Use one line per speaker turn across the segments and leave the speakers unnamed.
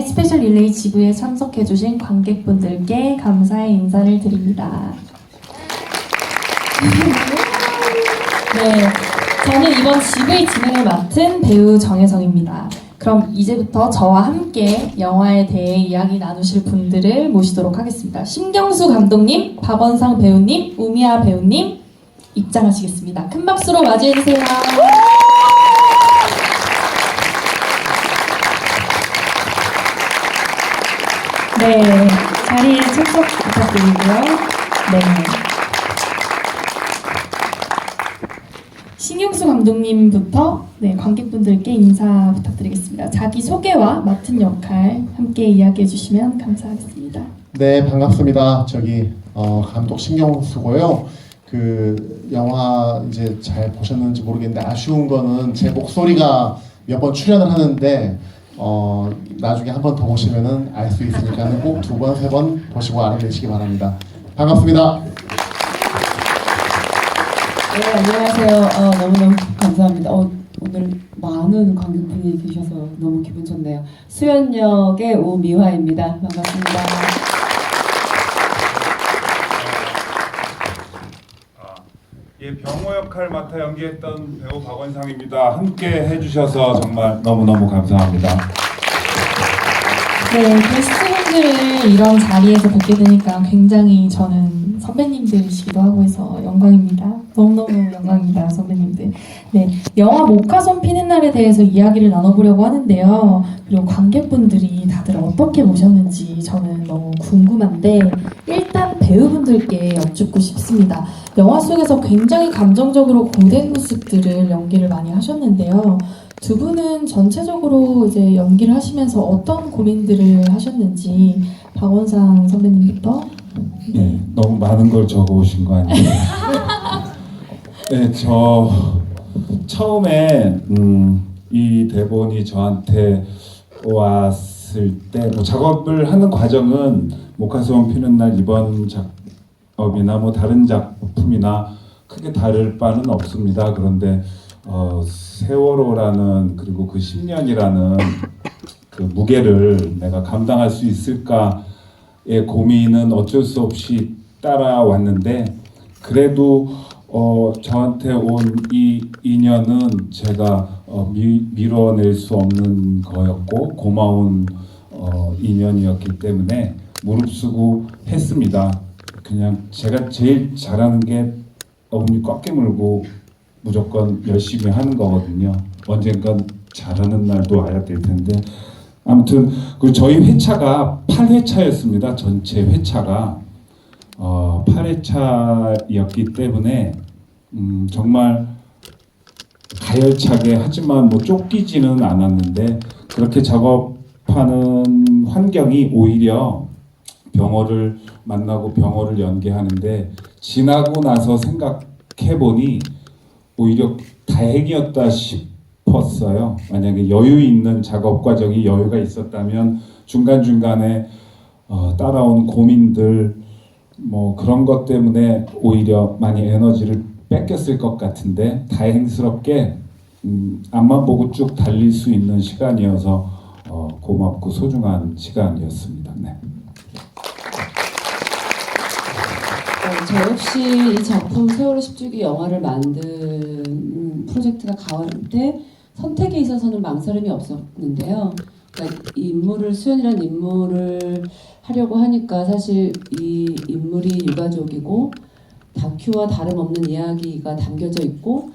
스페셜 릴레이 지구에 참석해주신 관객분들께 감사의 인사를 드립니다. 네, 저는 이번 GV 진행을 맡은 배우 정혜성입니다. 그럼 이제부터 저와 함께 영화에 대해 이야기 나누실 분들을 모시도록 하겠습니다. 심경수 감독님, 박원상 배우님, 우미아 배우님 입장하시겠습니다. 큰 박수로 맞이해주세요. 네, 자리에 참석 부탁드리고요. 네. 심경수 감독님부터 관객분들께 인사 부탁드리겠습니다. 자기 소개와 맡은 역할 함께 이야기해 주시면 감사하겠습니다.
네, 반갑습니다. 감독 심경수고요. 그 영화 이제 잘 보셨는지 모르겠는데 아쉬운 거는 제 목소리가 몇 번 출연을 하는데 나중에 한 번 더 보시면은 알 수 있으니까 꼭 2번, 3번 보시고 알아내시기 바랍니다. 반갑습니다.
네, 안녕하세요. 너무너무 감사합니다. 오늘 많은 관객분이 계셔서 너무 기분 좋네요. 수연역의 오미화입니다. 반갑습니다.
병호 역할 맡아 연기했던 배우 박원상입니다. 함께 해주셔서 정말 너무너무 감사합니다.
네, 게스트분들을 이런 자리에서 뵙게 되니까 굉장히 저는 선배님들이시기도 하고 해서 영광입니다. 너무너무 영광입니다, 선배님들. 네, 영화 목화솜 피는 날에 대해서 이야기를 나눠보려고 하는데요. 그리고 관객분들이 다들 어떻게 보셨는지 저는 너무 궁금한데 일단 배우분들께 여쭙고 싶습니다. 영화 속에서 굉장히 감정적으로 고된 모습들을 연기를 많이 하셨는데요. 두 분은 전체적으로 이제 연기를 하시면서 어떤 고민들을 하셨는지 박원상 선배님부터.
네, 너무 많은 걸 적어오신 거 아니에요? 네, 저 처음에 이 대본이 저한테 왔을 때 작업을 하는 과정은 목화솜 피는 날 이번 작업이나 다른 작품이나 크게 다를 바는 없습니다. 그런데 세월호라는 그리고 그 10년이라는 그 무게를 내가 감당할 수 있을까의 고민은 어쩔 수 없이 따라왔는데 그래도 저한테 온 이 인연은 제가 밀어낼 수 없는 거였고 고마운 인연이었기 때문에 무릅쓰고 했습니다. 그냥 제가 제일 잘하는 게 어금니 꽉 깨물고 무조건 열심히 하는 거거든요. 언젠간 잘하는 날도 와야 될 텐데 아무튼 그 저희 회차가 8회차였습니다. 전체 회차가 8회차였기 때문에 정말 가열차게 하지만 쫓기지는 않았는데 그렇게 작업하는 환경이 오히려 병호를 만나고 병호를 연기하는데 지나고 나서 생각해보니 오히려 다행이었다 싶었어요. 만약에 여유 있는 작업 과정이 여유가 있었다면 중간중간에 따라온 고민들 그런 것 때문에 오히려 많이 에너지를 뺏겼을 것 같은데 다행스럽게 앞만 보고 쭉 달릴 수 있는 시간이어서 고맙고 소중한 시간이었습니다. 네.
저 역시 이 작품 세월호 10주기 영화를 만든 프로젝트가 가을 때 선택에 있어서는 망설임이 없었는데요. 그러니까 이 인물을 수연이라는 인물을 하려고 하니까 사실 이 인물이 유가족이고 다큐와 다름없는 이야기가 담겨져 있고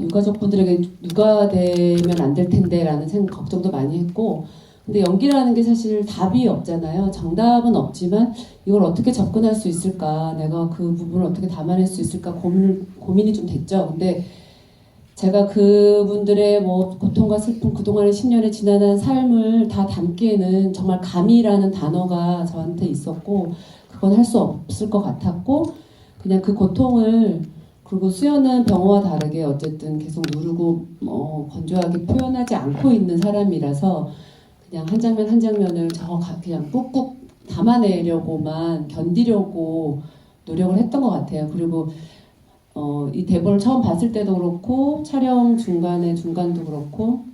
유가족분들에게 누가 되면 안 될 텐데 라는 걱정도 많이 했고 근데 연기라는 게 사실 답이 없잖아요. 정답은 없지만 이걸 어떻게 접근할 수 있을까 내가 그 부분을 어떻게 담아낼 수 있을까 고민이 좀 됐죠. 근데 제가 그분들의 고통과 슬픔 그동안의 10년의 지난한 삶을 다 담기에는 정말 감이라는 단어가 저한테 있었고 그건 할 수 없을 것 같았고 그냥 그 고통을 그리고 수연은 병호와 다르게 어쨌든 계속 누르고 건조하게 표현하지 않고 있는 사람이라서 그냥 한 장면 한 장면을 그냥 꾹꾹 담아내려고만 견디려고 노력을 했던 것 같아요. 그리고 이 대본을 처음 봤을 때도 그렇고 촬영 중간도 그렇고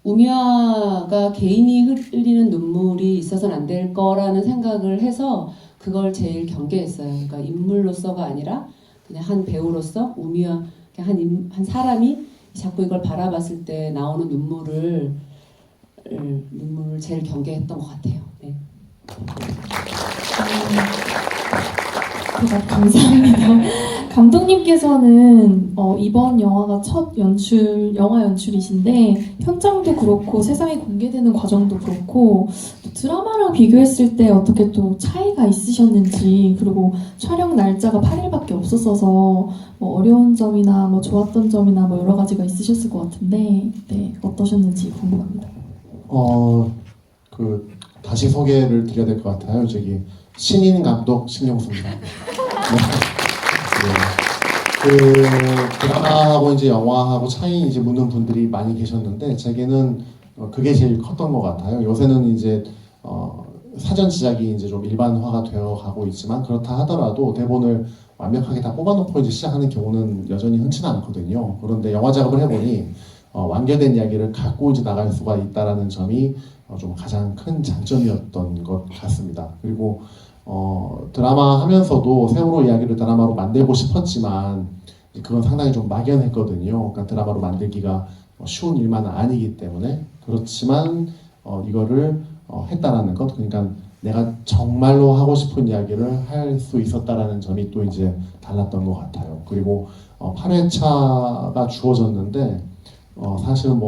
우미화가 개인이 흘리는 눈물이 있어서는 안 될 거라는 생각을 해서 그걸 제일 경계했어요. 그러니까 인물로서가 아니라 그냥 한 배우로서 우미화, 그냥 한 사람이 자꾸 이걸 바라봤을 때 나오는 눈물을 제일 경계했던 것 같아요. 네.
감사합니다. 감독님께서는 이번 영화가 첫 영화 연출이신데 현장도 그렇고 세상에 공개되는 과정도 그렇고 또 드라마랑 비교했을 때 어떻게 또 차이가 있으셨는지, 그리고 촬영 날짜가 8일밖에 없었어서 뭐 어려운 점이나 뭐 좋았던 점이나 뭐 여러 가지가 있으셨을 것 같은데 네, 어떠셨는지 궁금합니다.
다시 소개를 드려야 될 것 같아요. 저기 신인 감독 신영수입니다. 네. 드라마하고 이제 영화하고 차이 이제 묻는 분들이 많이 계셨는데 제게는 그게 제일 컸던 것 같아요. 요새는 이제 사전 지작이 이제 좀 일반화가 되어 가고 있지만 그렇다 하더라도 대본을 완벽하게 다 뽑아놓고 이제 시작하는 경우는 여전히 흔치는 않거든요. 그런데 영화 작업을 해보니 완결된 이야기를 갖고 이제 나갈 수가 있다라는 점이 좀 가장 큰 장점이었던 것 같습니다. 그리고 드라마 하면서도 세월호 이야기를 드라마로 만들고 싶었지만 그건 상당히 좀 막연했거든요. 그러니까 드라마로 만들기가 쉬운 일만은 아니기 때문에. 그렇지만 이거를 했다라는 것, 그러니까 내가 정말로 하고 싶은 이야기를 할 수 있었다라는 점이 또 이제 달랐던 것 같아요. 그리고 8회차가 주어졌는데 사실은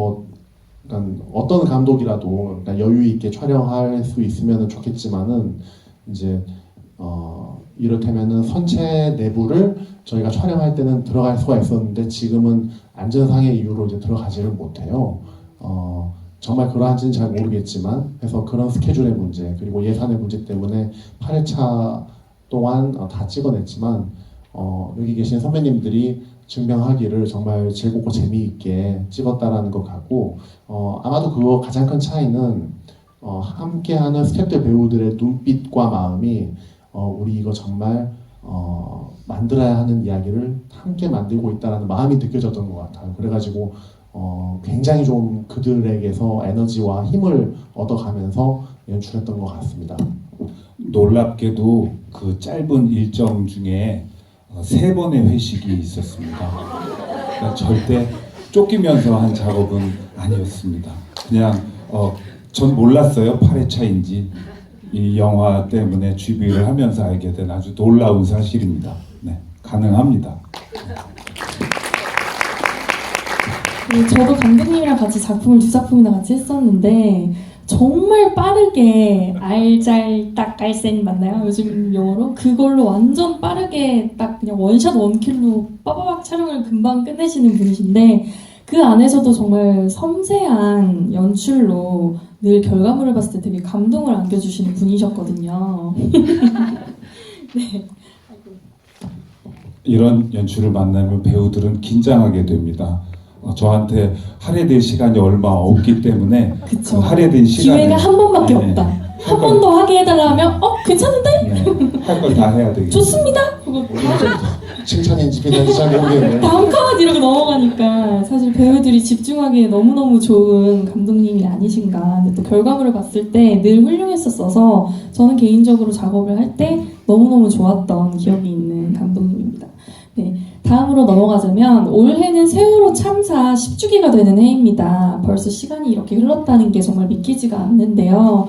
그러니까 어떤 감독이라도 그러니까 여유 있게 촬영할 수 있으면 좋겠지만은 이제 이를테면은 선체 내부를 저희가 촬영할 때는 들어갈 수가 있었는데 지금은 안전상의 이유로 이제 들어가지를 못해요. 정말 그러한지는 잘 모르겠지만 그래서 그런 스케줄의 문제 그리고 예산의 문제 때문에 8회차 동안 다 찍어냈지만 여기 계신 선배님들이 증명하기를 정말 즐겁고 재미있게 찍었다라는 것 같고 아마도 그거 가장 큰 차이는 함께하는 스태프들 배우들의 눈빛과 마음이 우리 이거 정말 만들어야 하는 이야기를 함께 만들고 있다는 마음이 느껴졌던 것 같아요. 그래가지고 굉장히 좀 그들에게서 에너지와 힘을 얻어가면서 연출했던 것 같습니다.
놀랍게도 그 짧은 일정 중에 3번의 회식이 있었습니다. 그러니까 절대 쫓기면서 한 작업은 아니었습니다. 그냥 전 몰랐어요. 8회차인지 이 영화 때문에 GV를 하면서 알게 된 아주 놀라운 사실입니다. 네, 가능합니다.
저도 감독님이랑 같이 작품을 2작품이나 같이 했었는데 정말 빠르게 알잘딱알센 맞나요? 요즘 용어로 그걸로 완전 빠르게 딱 그냥 원샷 원킬로 빠바박 촬영을 금방 끝내시는 분이신데 그 안에서도 정말 섬세한 연출로 늘 결과물을 봤을 때 되게 감동을 안겨주시는 분이셨거든요. 네.
이런 연출을 만나면 배우들은 긴장하게 됩니다. 저한테 할애될 시간이 얼마 없기 때문에
그쵸.
그 할애된 시간에
기회가 한 번밖에
네,
없다. 한 번 더 하게 해달라 하면 괜찮은데?
네, 할 걸 다 해야 되겠죠.
좋습니다. 그거
칭찬인지 비난인지 잘 모르겠네요.
다음 컷 이러고 넘어가니까 사실 배우들이 집중하기에 너무너무 좋은 감독님이 아니신가. 근데 또 결과물을 봤을 때 늘 훌륭했었어서 저는 개인적으로 작업을 할 때 너무너무 좋았던 기억이 있는 감독님입니다. 네, 다음으로 넘어가자면 올해는 세월호 참사 10주기가 되는 해입니다. 벌써 시간이 이렇게 흘렀다는 게 정말 믿기지가 않는데요.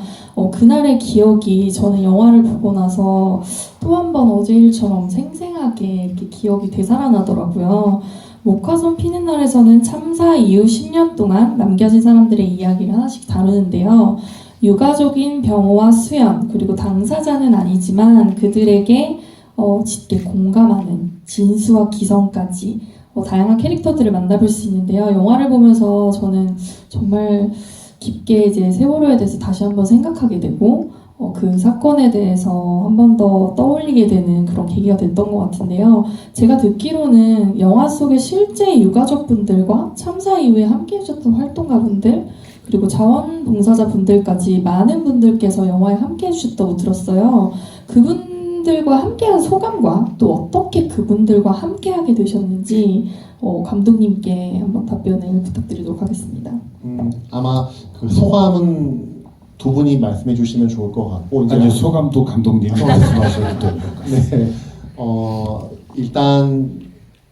그날의 기억이 저는 영화를 보고 나서 또 한 번 어제 일처럼 생생하게 이렇게 기억이 되살아나더라고요. 목화솜 피는 날에서는 참사 이후 10년 동안 남겨진 사람들의 이야기를 하나씩 다루는데요. 유가족인 병호와 수연, 그리고 당사자는 아니지만 그들에게 짙게 공감하는 진수와 기성까지 다양한 캐릭터들을 만나볼 수 있는데요. 영화를 보면서 저는 정말 깊게 이제 세월호에 대해서 다시 한번 생각하게 되고 그 사건에 대해서 한 번 더 떠올리게 되는 그런 계기가 됐던 것 같은데요. 제가 듣기로는 영화 속의 실제 유가족분들과 참사 이후에 함께 해주셨던 활동가분들 그리고 자원봉사자분들까지 많은 분들께서 영화에 함께 해주셨다고 들었어요. 그분들과 함께한 소감과 또 어떻게 그분들과 함께하게 되셨는지 감독님께 한번 답변을 부탁드리도록 하겠습니다.
아마 그 소감은 두 분이 말씀해 주시면 좋을 것 같고 이제
아니 소감도 감독님이 말씀하셔도 됩니다.
네, 일단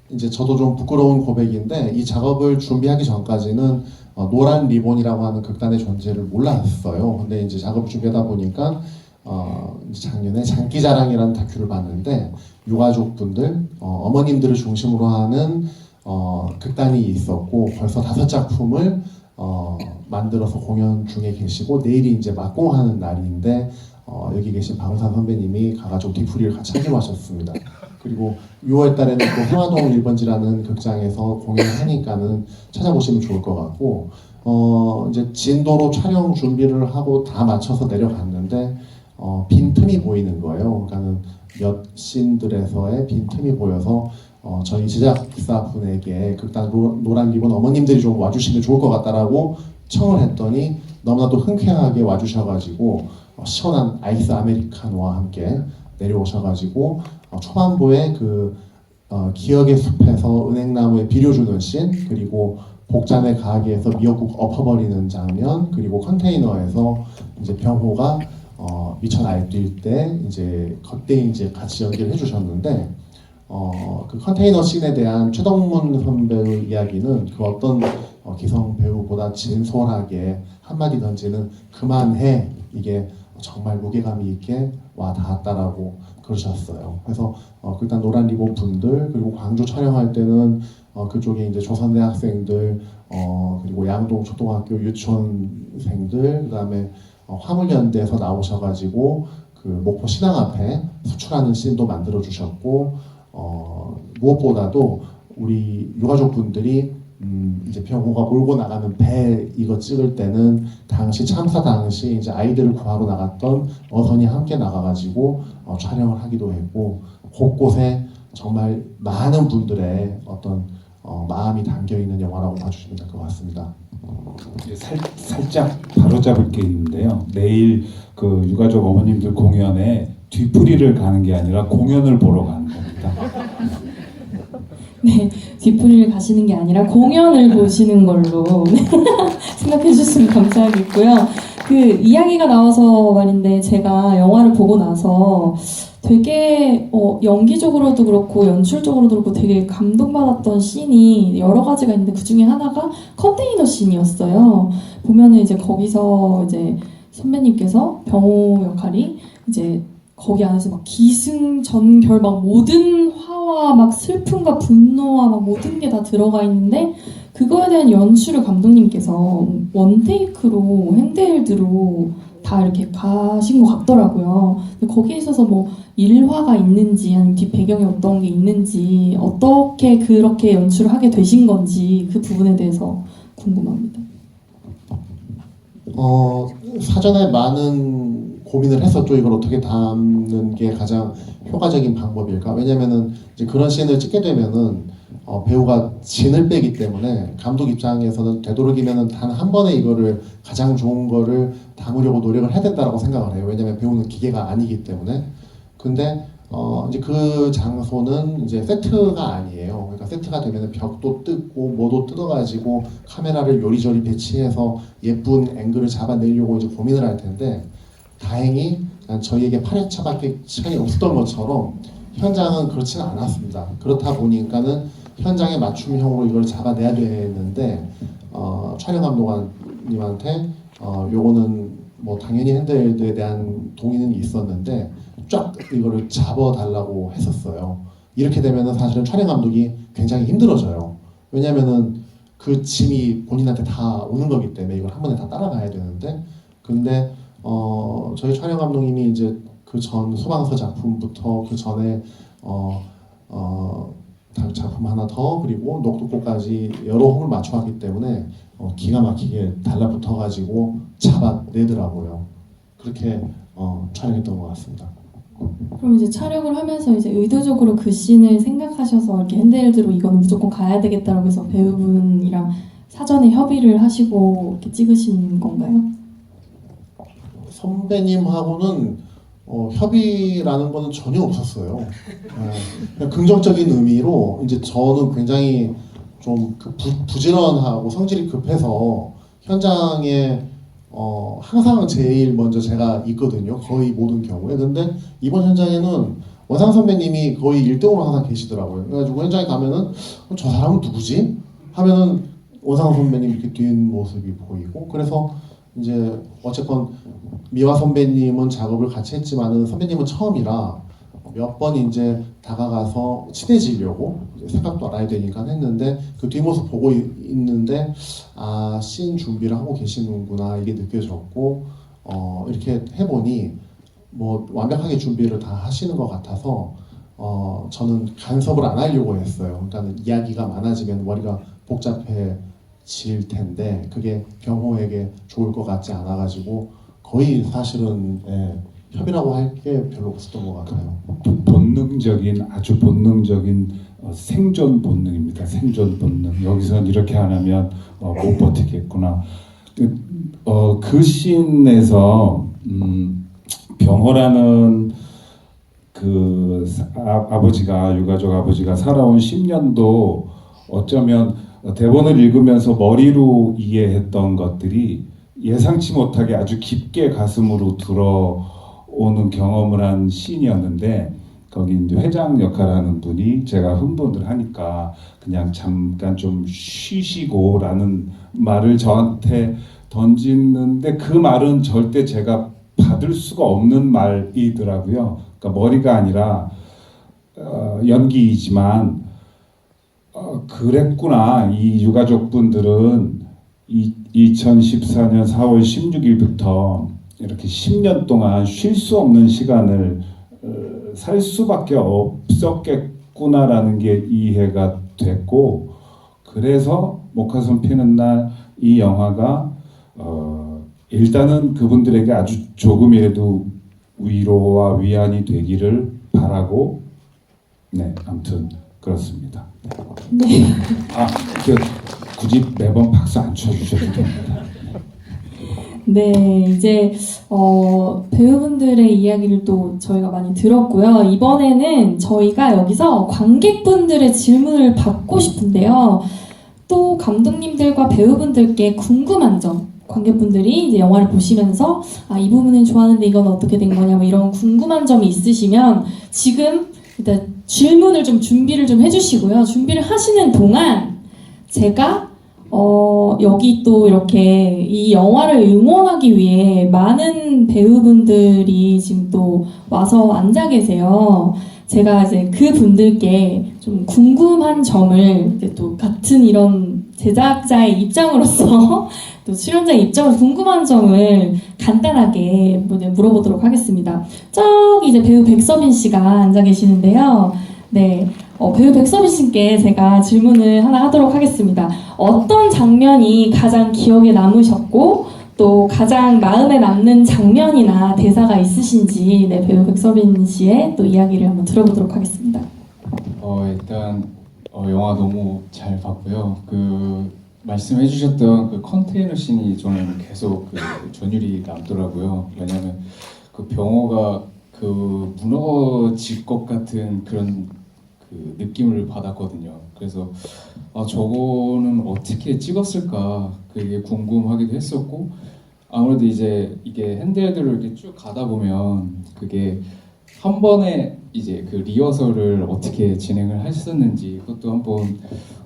이제 저도 좀 부끄러운 고백인데 이 작업을 준비하기 전까지는 노란 리본이라고 하는 극단의 존재를 몰랐어요. 근데 이제 작업을 준비하다 보니까 이제 작년에 장기자랑이라는 다큐를 봤는데 유가족분들, 어머님들을 중심으로 하는 극단이 있었고 벌써 5작품을 만들어서 공연 중에 계시고 내일이 이제 막공하는 날인데 여기 계신 박은산 선배님이 가가지고 뒤풀이를 같이 하기로 하셨습니다. 그리고 6월 달에는 또 해화동 1번지라는 극장에서 공연을 하니까는 찾아보시면 좋을 것 같고 이제 진도로 촬영 준비를 하고 다 맞춰서 내려갔는데 빈틈이 보이는 거예요. 그러니까는 몇 씬들에서의 빈틈이 보여서 저희 제작사분에게 극단 노란 리본 어머님들이 좀 와주시면 좋을 것 같다라고 청을 했더니 너무나도 흔쾌하게 와주셔가지고 시원한 아이스 아메리카노와 함께 내려오셔가지고 초반부에 그 기억의 숲에서 은행나무에 비료 주는 씬, 그리고 복잔의 가게에서 미역국 엎어버리는 장면, 그리고 컨테이너에서 이제 병호가 미쳐 날뛸 때 이제 그때 이제 같이 연기를 해주셨는데 그 컨테이너 씬에 대한 최덕문 선배의 이야기는 그 어떤 기성 배우보다 진솔하게 한마디 던지는 그만해, 이게 정말 무게감이 있게 와 닿았다라고 그러셨어요. 그래서 일단 노란 리본 분들, 그리고 광주 촬영할 때는 그쪽에 이제 조선대 학생들, 그리고 양동 초등학교 유치원생들, 그다음에 화물연대에서 나오셔가지고 그 목포 신앙 앞에 수출하는 씬도 만들어 주셨고 무엇보다도 우리 유가족분들이 이제 병호가 몰고 나가는 배 이거 찍을 때는 당시 참사 당시 이제 아이들을 구하러 나갔던 어선이 함께 나가가지고 촬영을 하기도 했고 곳곳에 정말 많은 분들의 어떤 마음이 담겨 있는 영화라고 봐주시면 될 것 같습니다.
살짝 바로잡을 게 있는데요. 내일 그 유가족 어머님들 공연에 뒤풀이를 가는 게 아니라 공연을 보러 가는 겁니다.
네, 뒤풀이를 가시는 게 아니라 공연을 보시는 걸로 생각해 주시면 감사하겠고요. 그 이야기가 나와서 말인데 제가 영화를 보고 나서 되게 연기적으로도 그렇고 연출적으로도 그렇고 되게 감동받았던 씬이 여러 가지가 있는데 그 중에 하나가 컨테이너 씬이었어요. 보면은 이제 거기서 이제 선배님께서 병호 역할이 이제 거기 안에서 막 기승전결 막 모든 화와 막 슬픔과 분노와 막 모든 게 다 들어가 있는데 그거에 대한 연출을 감독님께서 원테이크로 핸드헬드로 다 이렇게 가신 것 같더라고요. 근데 거기에 있어서 뭐 일화가 있는지 아니면 뒷배경에 어떤 게 있는지 어떻게 그렇게 연출을 하게 되신 건지 그 부분에 대해서 궁금합니다.
사전에 많은 고민을 했었죠. 이걸 어떻게 담는 게 가장 효과적인 방법일까? 왜냐면은 이제 그런 씬을 찍게 되면은 배우가 진을 빼기 때문에 감독 입장에서는 되도록이면은 단 한 번에 이거를 가장 좋은 거를 담으려고 노력을 해야 된다라고 생각을 해요. 왜냐면 배우는 기계가 아니기 때문에. 근데 이제 그 장소는 이제 세트가 아니에요. 그러니까 세트가 되면은 벽도 뜯고 뭐도 뜯어가지고 카메라를 요리조리 배치해서 예쁜 앵글을 잡아내려고 이제 고민을 할 텐데 다행히 저희에게 8회차밖에 시간이 없었던 것처럼 현장은 그렇지는 않았습니다. 그렇다 보니까는 현장에 맞춤형으로 이걸 잡아내야 되는데 촬영 감독님한테 요거는 뭐 당연히 핸드헬드에 대한 동의는 있었는데 쫙 이거를 잡아달라고 했었어요. 이렇게 되면은 사실은 촬영 감독이 굉장히 힘들어져요. 왜냐면은 그 짐이 본인한테 다 오는 거기 때문에 이걸 한 번에 다 따라가야 되는데 근데 저희 촬영 감독님이 이제 그 전 소방서 작품부터 그 전에 작품 하나 더 그리고 녹두꽃까지 여러 호를 맞춰왔기 때문에 기가 막히게 달라붙어가지고 잡아내더라고요. 그렇게 촬영했던 것 같습니다.
그럼 이제 촬영을 하면서 이제 의도적으로 그 씬을 생각하셔서 이렇게 핸드헬드로 이거는 무조건 가야 되겠다라고 해서 배우분이랑 사전에 협의를 하시고 이렇게 찍으신 건가요?
선배님하고는 협의라는 거는 전혀 없었어요. 그냥 긍정적인 의미로 이제 저는 굉장히 좀 부지런하고 성질이 급해서 현장에 항상 제일 먼저 제가 있거든요. 거의 모든 경우에. 근데 이번 현장에는 원상 선배님이 거의 1등으로 항상 계시더라고요. 그래가지고 현장에 가면은 저 사람은 누구지? 하면은 원상 선배님 이렇게 뒷모습이 보이고, 그래서 이제 어쨌건 미화 선배님은 작업을 같이 했지만은 선배님은 처음이라 몇 번 이제 다가가서 친해지려고 이제 생각도 알아야 되니까 했는데, 그 뒷모습 보고 있는데 씬 준비를 하고 계시는구나 이게 느껴졌고, 이렇게 해보니 뭐 완벽하게 준비를 다 하시는 것 같아서 저는 간섭을 안 하려고 했어요. 그러니까 이야기가 많아지면 머리가 복잡해질 텐데 그게 병호에게 좋을 것 같지 않아가지고 거의 사실은 협의라고 할 게 별로 없었던 것 같아요.
본능적인 아주 본능적인 생존 본능입니다. 생존 본능. 여기선 이렇게 안 하면 못 버티겠구나. 그 씬에서 병호라는 그 아버지가 유가족 아버지가 살아온 10년도 어쩌면 대본을 읽으면서 머리로 이해했던 것들이 예상치 못하게 아주 깊게 가슴으로 들어오는 경험을 한 씬이었는데, 거기 이제 회장 역할하는 분이 제가 흥분을 하니까 그냥 잠깐 좀 쉬시고라는 말을 저한테 던지는데, 그 말은 절대 제가 받을 수가 없는 말이더라고요. 그러니까 머리가 아니라 연기이지만 그랬구나. 이 유가족 분들은 2014년 4월 16일부터 이렇게 10년 동안 쉴 수 없는 시간을 살 수밖에 없었겠구나라는 게 이해가 됐고, 그래서 목화손 피는 날 이 영화가 일단은 그분들에게 아주 조금이라도 위로와 위안이 되기를 바라고, 네, 아무튼 그렇습니다.
네.
굳이 매번 박수 안 쳐주셔도 됩니다.
네, 이제 배우분들의 이야기를 또 저희가 많이 들었고요. 이번에는 저희가 여기서 관객분들의 질문을 받고 싶은데요. 또 감독님들과 배우분들께 궁금한 점, 관객분들이 이제 영화를 보시면서 이 부분은 좋아하는데 이건 어떻게 된 거냐, 뭐 이런 궁금한 점이 있으시면 지금 일단 질문을 좀 준비를 좀 해주시고요. 준비를 하시는 동안 제가 여기 또 이렇게 이 영화를 응원하기 위해 많은 배우분들이 지금 또 와서 앉아 계세요. 제가 이제 그 분들께 좀 궁금한 점을 이제 또 같은 이런 제작자의 입장으로서 또 출연자의 입장으로 궁금한 점을 간단하게 물어보도록 하겠습니다. 저기 이제 배우 백서빈 씨가 앉아 계시는데요. 네. 배우 백서빈 씨께 제가 질문을 하나 하도록 하겠습니다. 어떤 장면이 가장 기억에 남으셨고 또 가장 마음에 남는 장면이나 대사가 있으신지, 네, 배우 백서빈 씨의 또 이야기를 한번 들어보도록 하겠습니다.
일단 영화 너무 잘 봤고요. 그 말씀해주셨던 그 컨테이너 씬이 저는 계속 그 전율이 남더라고요. 왜냐하면 그 병호가 그 무너질 것 같은 그런 그 느낌을 받았거든요. 그래서 저거는 어떻게 찍었을까 그게 궁금하기도 했었고, 아무래도 이제 이게 핸드헬드로 이렇게 쭉 가다 보면 그게 한 번에 이제 그 리허설을 어떻게 진행을 하셨는지 그것도 한번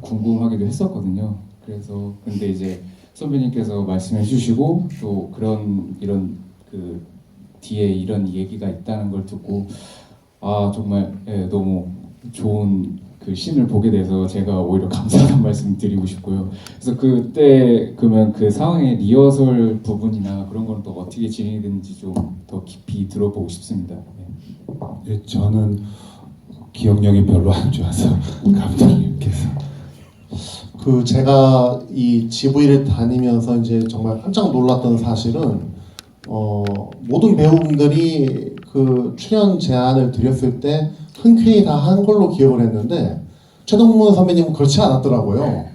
궁금하기도 했었거든요. 그래서 근데 이제 선배님께서 말씀해주시고 또 이런 그 뒤에 이런 얘기가 있다는 걸 듣고 정말 너무 좋은 그 씬을 보게 돼서 제가 오히려 감사하다는 말씀 드리고 싶고요. 그래서 그때 그러면 그 상황의 리허설 부분이나 그런 거는 또 어떻게 진행이 됐는지 좀 더 깊이 들어보고 싶습니다.
네, 저는 기억력이 별로 안 좋아서 감독님께서
제가 이 GV를 다니면서 이제 정말 깜짝 놀랐던 사실은 모든 배우분들이 그 출연 제안을 드렸을 때 흔쾌히 다 한 걸로 기억을 했는데 최동문 선배님은 그렇지 않았더라고요.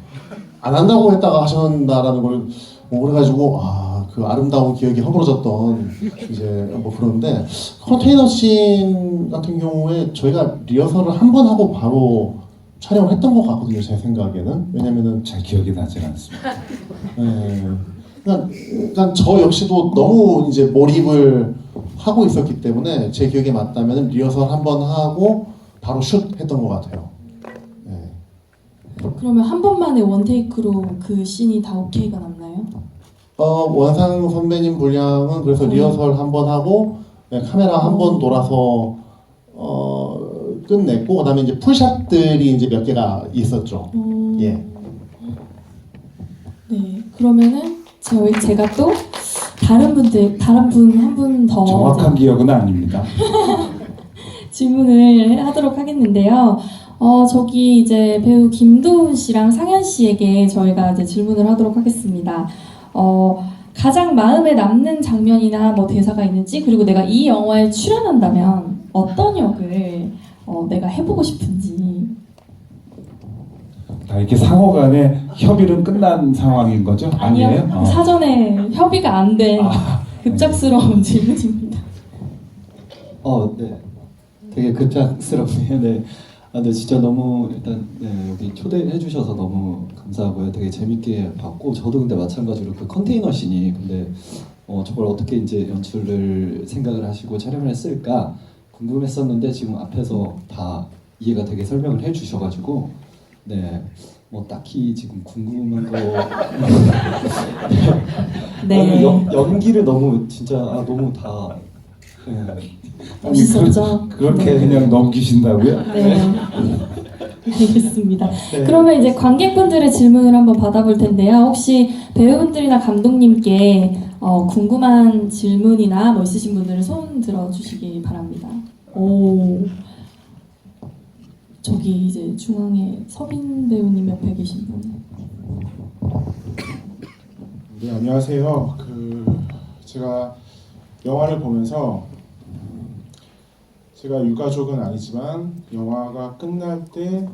안 한다고 했다가 하신다라는 걸 그래가지고 그 아름다운 기억이 허물어졌던 이제 뭐 그런데, 컨테이너 씬 같은 경우에 저희가 리허설을 한 번 하고 바로 촬영을 했던 것 같거든요, 제 생각에는. 왜냐면은
잘 기억이 나질 않습니다.
네, 그러니까 저 역시도 너무 이제 몰입을 하고 있었기 때문에 제 기억에 맞다면 리허설 한 번 하고 바로 슛 했던 것 같아요. 네.
그러면 한 번만에 원테이크로 그 씬이 다 오케이가 났나요?
원상 선배님 분량은 그래서 리허설 한 번 하고 네, 카메라 한 번 돌아서 끝냈고 그다음에 이제 풀샷들이 이제 몇 개가 있었죠. 예.
네. 그러면은 제가 또 다른 분 한 분 더
정확한 기억은 아닙니다.
질문을 하도록 하겠는데요. 저기 이제 배우 김도훈 씨랑 상현 씨에게 저희가 이제 질문을 하도록 하겠습니다. 가장 마음에 남는 장면이나 뭐 대사가 있는지, 그리고 내가 이 영화에 출연한다면 어떤 역을 내가 해보고 싶은지.
다 이렇게 상호간에 협의는 끝난 상황인 거죠? 아니에요?
사전에 협의가 안 된 급작스러운 질문입니다.
네. 되게 급작스럽네요. 네. 근데 진짜 너무 일단 네, 여기 초대해 주셔서 너무 감사하고요. 되게 재밌게 봤고 저도 근데 마찬가지로 그 컨테이너 씬이 근데 저걸 어떻게 이제 연출을 생각을 하시고 촬영을 했을까 궁금했었는데 지금 앞에서 다 이해가 되게 설명을 해 주셔가지고 네. 뭐 딱히 지금 궁금한 거
네.
연기를 너무 진짜 너무 다 네.
멋있었죠?
그렇게 그냥 넘기신다고요?
네. 알겠습니다.
네.
그러면 이제 관객분들의 질문을 한번 받아볼 텐데요. 혹시 배우분들이나 감독님께 궁금한 질문이나 뭐 있으신 분들은 손 들어주시기 바랍니다. 오, 저기 이제 중앙에 서빈 배우님 옆에 계신 분.
네, 안녕하세요. 제가 영화를 보면서 제가 유가족은 아니지만 영화가 끝날 때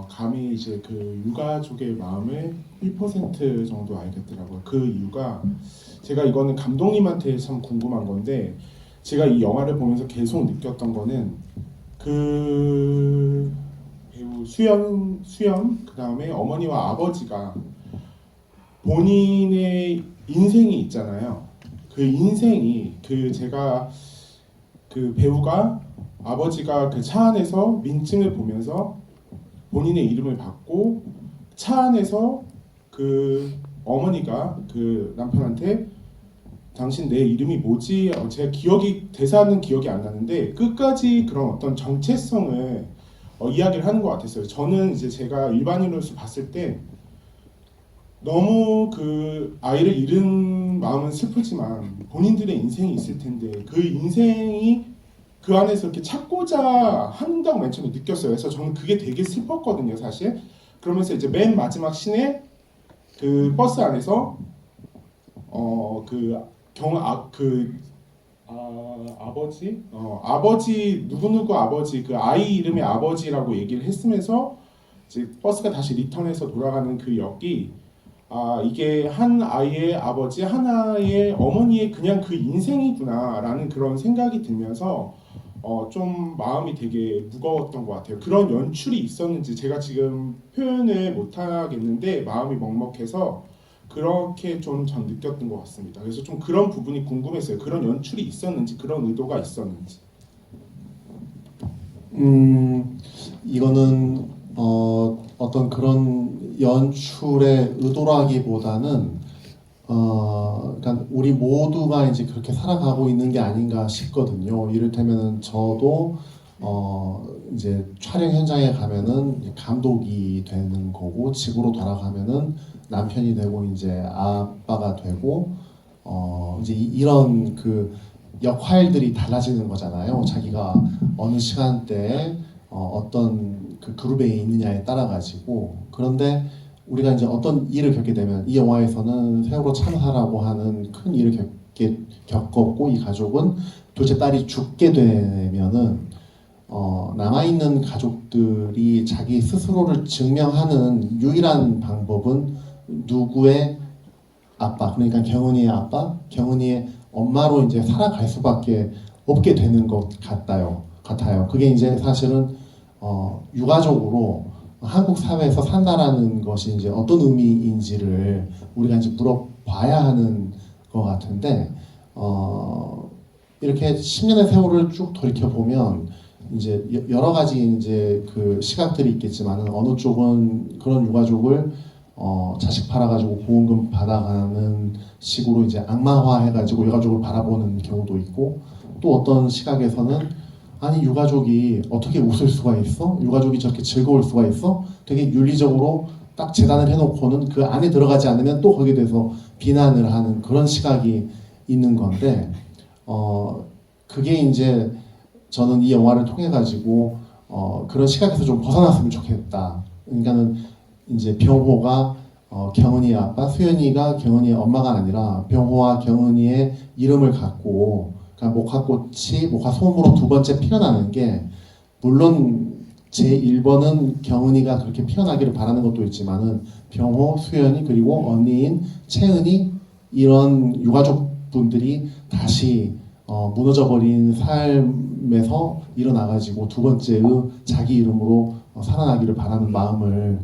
감히 이제 그 유가족의 마음을 1% 정도 알겠더라고요. 그 이유가 제가 이거는 감독님한테 참 궁금한 건데 제가 이 영화를 보면서 계속 느꼈던 거는 그 배우 수연 그 다음에 어머니와 아버지가 본인의 인생이 있잖아요. 그 인생이 제가 그 배우가 아버지가 그 차 안에서 민증을 보면서 본인의 이름을 받고 차 안에서 그 어머니가 그 남편한테 당신 내 이름이 뭐지? 제가 대사는 기억이 안 나는데 끝까지 그런 어떤 정체성을 이야기를 하는 것 같았어요. 저는 이제 제가 일반인으로서 봤을 때 너무 그 아이를 잃은 마음은 슬프지만 본인들의 인생이 있을 텐데 그 인생이 그 안에서 이렇게 찾고자 한다고 맨 처음에 느꼈어요. 그래서 저는 그게 되게 슬펐거든요, 사실. 그러면서 이제 맨 마지막 씬에 그 버스 안에서 아버지 누구누구 아버지 그 아이 이름의 아버지라고 얘기를 했으면서 이제 버스가 다시 리턴해서 돌아가는 그 역이 이게 한 아이의 아버지, 하나의 어머니의 그냥 그 인생이구나라는 그런 생각이 들면서 좀 마음이 되게 무거웠던 것 같아요. 그런 연출이 있었는지 제가 지금 표현을 못 하겠는데 마음이 먹먹해서 그렇게 좀 전 느꼈던 것 같습니다. 그래서 좀 그런 부분이 궁금했어요. 그런 연출이 있었는지, 그런 의도가 있었는지.
이거는 어떤 그런 연출의 의도라기보다는 그러니까 우리 모두가 이제 그렇게 살아가고 있는 게 아닌가 싶거든요. 이를테면은 저도 이제 촬영 현장에 가면은 감독이 되는 거고 집으로 돌아가면은 남편이 되고 이제 아빠가 되고 이제 이런 그 역할들이 달라지는 거잖아요. 자기가 어느 시간대에 어떤 그 그룹에 있느냐에 따라 가지고. 그런데 우리가 이제 어떤 일을 겪게 되면 이 영화에서는 세월호 참사라고 하는 큰 일을 겪었고 이 가족은 둘째 딸이 죽게 되면은 남아있는 가족들이 자기 스스로를 증명하는 유일한 방법은 누구의 아빠, 그러니까 경은이의 아빠, 경은이의 엄마로 이제 살아갈 수밖에 없게 되는 것 같아요. 그게 이제 사실은 유가족으로 한국 사회에서 산다라는 것이 이제 어떤 의미인지를 우리가 이제 물어봐야 하는 것 같은데, 이렇게 10년의 세월을 쭉 돌이켜 보면 이제 여러 가지 이제 그 시각들이 있겠지만은 어느 쪽은 그런 유가족을 자식 팔아가지고 보험금 받아가는 식으로 이제 악마화해가지고 유가족을 바라보는 경우도 있고, 또 어떤 시각에서는 아니 유가족이 어떻게 웃을 수가 있어? 유가족이 저렇게 즐거울 수가 있어? 되게 윤리적으로 딱 재단을 해놓고는 그 안에 들어가지 않으면 또 거기에 대해서 비난을 하는 그런 시각이 있는 건데, 그게 이제 저는 이 영화를 통해 가지고 그런 시각에서 좀 벗어났으면 좋겠다. 그러니까는 이제 병호가 경은이의 아빠, 수연이가 경은이의 엄마가 아니라 병호와 경은이의 이름을 갖고, 그러니까 목화꽃이 목화소음으로 두 번째 피어나는 게, 물론 제 1번은 경은이가 그렇게 피어나기를 바라는 것도 있지만은 병호, 수연이 그리고 언니인 채은이 이런 유가족 분들이 다시 무너져버린 삶에서 일어나가지고 두 번째의 자기 이름으로 살아나기를 바라는 마음을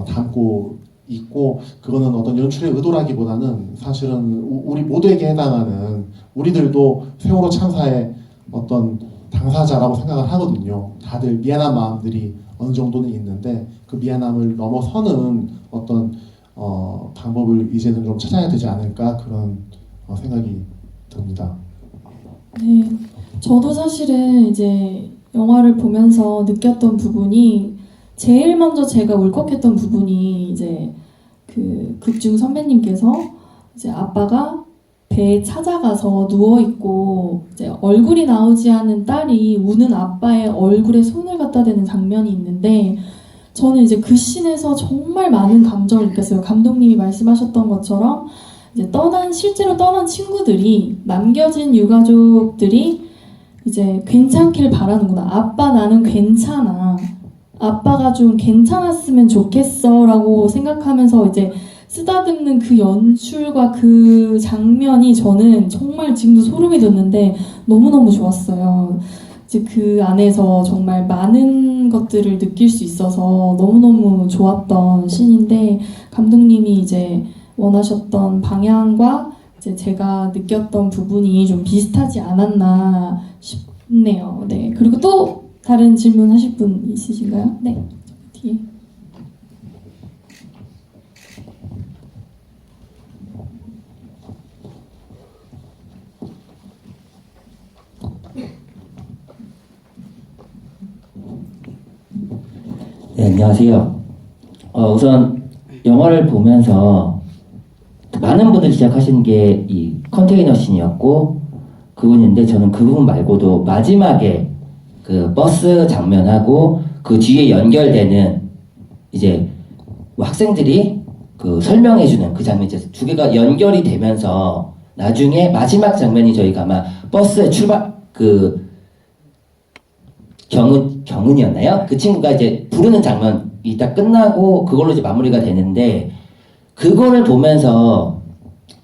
담고 있고, 그거는 어떤 연출의 의도라기보다는 사실은 우리 모두에게 해당하는, 우리들도 세월호 참사의 어떤 당사자라고 생각을 하거든요. 다들 미안한 마음들이 어느 정도는 있는데 그 미안함을 넘어서는 어떤 방법을 이제는 좀 찾아야 되지 않을까, 그런 생각이 듭니다.
네, 저도 사실은 이제 영화를 보면서 느꼈던 부분이, 제일 먼저 제가 울컥했던 부분이 이제 그 극중 선배님께서 이제 아빠가 배에 찾아가서 누워 있고 이제 얼굴이 나오지 않은 딸이 우는 아빠의 얼굴에 손을 갖다 대는 장면이 있는데, 저는 이제 그 씬에서 정말 많은 감정을 느꼈어요. 감독님이 말씀하셨던 것처럼 이제 실제로 떠난 친구들이, 남겨진 유가족들이 이제 괜찮길 바라는구나. 아빠 나는 괜찮아. 아빠가 좀 괜찮았으면 좋겠어 라고 생각하면서 이제 쓰다듬는 그 연출과 그 장면이 저는 정말 지금도 소름이 돋는데 너무너무 좋았어요. 이제 그 안에서 정말 많은 것들을 느낄 수 있어서 너무너무 좋았던 씬인데, 감독님이 이제 원하셨던 방향과 이제 제가 느꼈던 부분이 좀 비슷하지 않았나 싶네요. 네. 그리고 또 다른 질문 하실 분 있으신가요? 네. 뒤에.
네, 안녕하세요. 우선 영화를 보면서 많은 분들이 시작하신 게 이 컨테이너 씬이었고, 그분인데 저는 그 부분 말고도 마지막에 그 버스 장면하고 그 뒤에 연결되는 이제 학생들이 그 설명해주는 그 장면, 이제 두 개가 연결이 되면서 나중에 마지막 장면이 저희가 아마 버스에 그 경은이었나요? 그 친구가 이제 부르는 장면이 딱 끝나고 그걸로 이제 마무리가 되는데, 그거를 보면서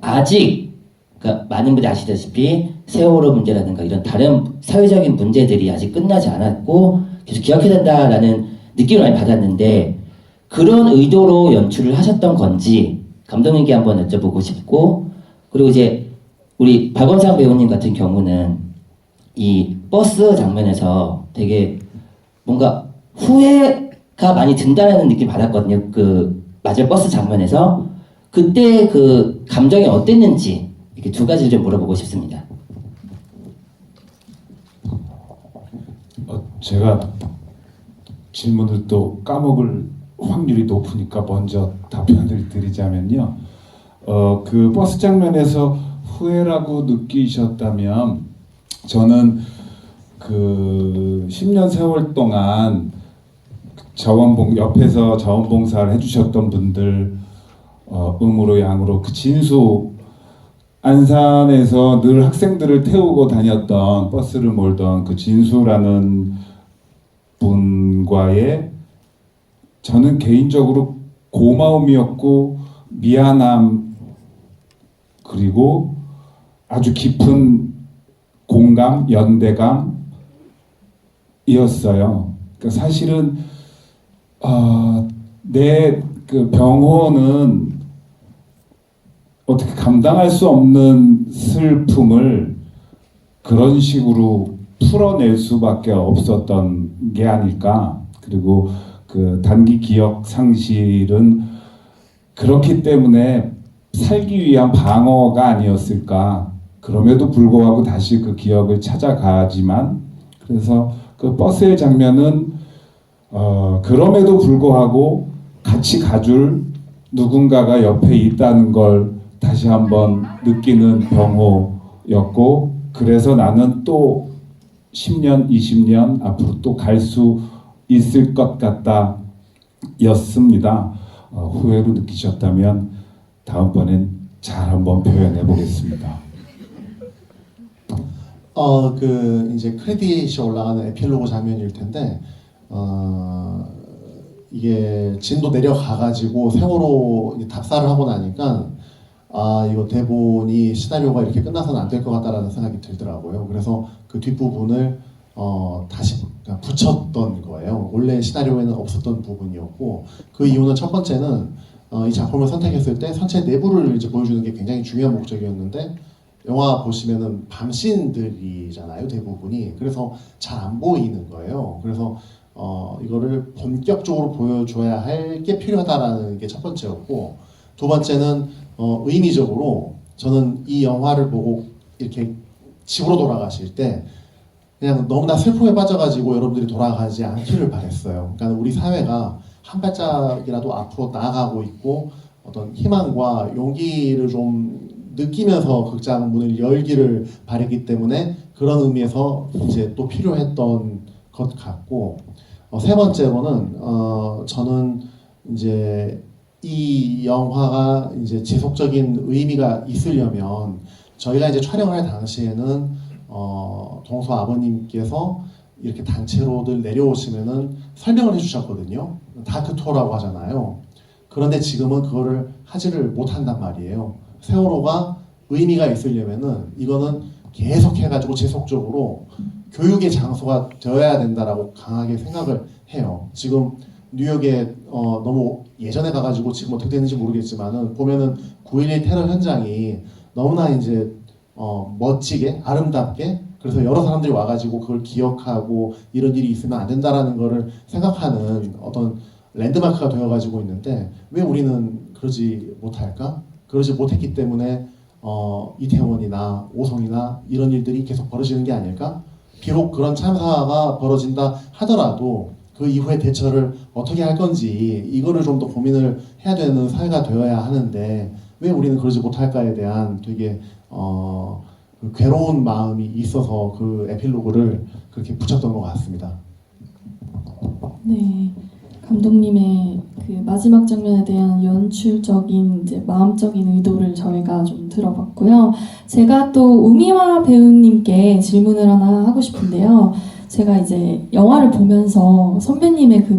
아직 그러니까 많은 분들이 아시다시피 세월호 문제라든가 이런 다른 사회적인 문제들이 아직 끝나지 않았고 계속 기억해야 된다라는 느낌을 많이 받았는데, 그런 의도로 연출을 하셨던 건지 감독님께 한번 여쭤보고 싶고, 그리고 이제 우리 박원상 배우님 같은 경우는 이 버스 장면에서 되게 뭔가 후회가 많이 든다는 느낌 받았거든요. 그 마지막 버스 장면에서 그때 그 감정이 어땠는지 이렇게 두 가지를 좀 물어보고 싶습니다.
제가 질문을 또 까먹을 확률이 높으니까 먼저 답변을 드리자면요. 그 버스 장면에서 후회라고 느끼셨다면, 저는 그 10년 세월 동안 옆에서 자원봉사를 해주셨던 분들, 음으로 양으로 그 진수, 안산에서 늘 학생들을 태우고 다녔던, 버스를 몰던 그 진수라는 분과의 저는 개인적으로 고마움이었고 미안함, 그리고 아주 깊은 공감, 연대감이었어요. 그러니까 사실은 내 그 병호는 어떻게 감당할 수 없는 슬픔을 그런 식으로 풀어낼 수밖에 없었던 게 아닐까. 그리고 그 단기 기억 상실은 그렇기 때문에 살기 위한 방어가 아니었을까. 그럼에도 불구하고 다시 그 기억을 찾아가지만, 그래서 그 버스의 장면은 그럼에도 불구하고 같이 가줄 누군가가 옆에 있다는 걸 다시 한번 느끼는 병호였고, 그래서 나는 또 10년, 20년 앞으로 또 갈 수 있을 것 같다 였습니다. 후회로 느끼셨다면 다음번엔 잘 한번 표현해 보겠습니다.
이제 크레딧이 올라가는 에필로그 장면일 텐데, 이게 진도 내려가가지고 세월호 이제 답사를 하고 나니까, 이거 대본이 시나리오가 이렇게 끝나서는 안 될 것 같다라는 생각이 들더라고요. 그래서 그 뒷부분을 다시 붙였던 거예요. 원래 시나리오에는 없었던 부분이었고, 그 이유는 첫 번째는 이 작품을 선택했을 때 선체 내부를 이제 보여주는 게 굉장히 중요한 목적이었는데, 영화 보시면은 밤씬들이잖아요, 대부분이. 그래서 잘 안 보이는 거예요. 그래서 이거를 본격적으로 보여줘야 할 게 필요하다라는 게 첫 번째였고, 두 번째는 의미적으로 저는 이 영화를 보고 이렇게 집으로 돌아가실 때 그냥 너무나 슬픔에 빠져가지고 여러분들이 돌아가지 않기를 바랬어요. 그러니까 우리 사회가 한 발짝이라도 앞으로 나아가고 있고 어떤 희망과 용기를 좀 느끼면서 극장 문을 열기를 바랬기 때문에 그런 의미에서 이제 또 필요했던 것 같고, 세 번째로는 저는 이제 이 영화가 이제 지속적인 의미가 있으려면 저희가 이제 촬영을 할 당시에는 동서 아버님께서 이렇게 단체로들 내려오시면은 설명을 해주셨거든요. 다크토라고 하잖아요. 그런데 지금은 그거를 하지를 못한단 말이에요. 세월호가 의미가 있으려면은 이거는 계속 해가지고 지속적으로 교육의 장소가 되어야 된다라고 강하게 생각을 해요. 지금 뉴욕에 너무 예전에 가가지고 지금 어떻게 되는지 모르겠지만은 보면은 9.11 테러 현장이 너무나 이제 멋지게 아름답게, 그래서 여러 사람들이 와가지고 그걸 기억하고 이런 일이 있으면 안 된다라는 거를 생각하는 어떤 랜드마크가 되어가지고 있는데, 왜 우리는 그러지 못할까? 그러지 못했기 때문에 이태원이나 오송이나 이런 일들이 계속 벌어지는 게 아닐까? 비록 그런 참사가 벌어진다 하더라도 그 이후에 대처를 어떻게 할 건지 이거를 좀 더 고민을 해야 되는 사회가 되어야 하는데 왜 우리는 그러지 못할까에 대한 되게 그 괴로운 마음이 있어서 그 에필로그를 그렇게 붙였던 것 같습니다.
네, 감독님의 그 마지막 장면에 대한 연출적인 이제 마음적인 의도를 저희가 좀 들어봤고요. 제가 또 우미화 배우님께 질문을 하나 하고 싶은데요. 제가 이제 영화를 보면서 선배님의 그